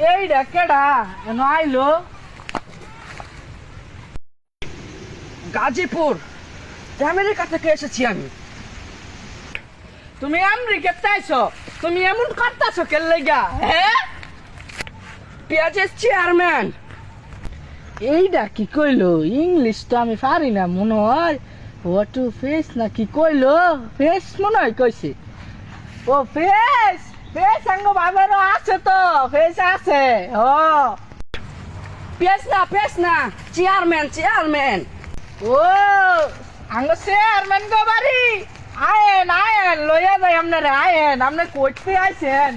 এইটা কেডা এনো আইলো? গাজীপুর আমেরিকা থেকে এসেছি আমি। তুমি আমেরিকাতে আইছো, তুমি এমন করতেছো কেন লাগা? হ্যাঁ, পেঁয়াজের চেয়ারম্যান। এইটা কি কইলো? ইংলিশ তো আমি পারি না মনে হয়। হোয়াট টু ফেস না কি কইলো? ফেস মনে হয় কইছে। ও ফেস, ফেস আঙ্গ বাবারও আছে তো, ফেস আছে। ও পেস না চেয়ারম্যান, চেয়ারম্যান। ও আঙ্গ চেয়ারম্যান গো বাড়ি। আয়েন আয়েন লইয়া যাই আপনারে, আয়েন আপনি কইতে আইছেন।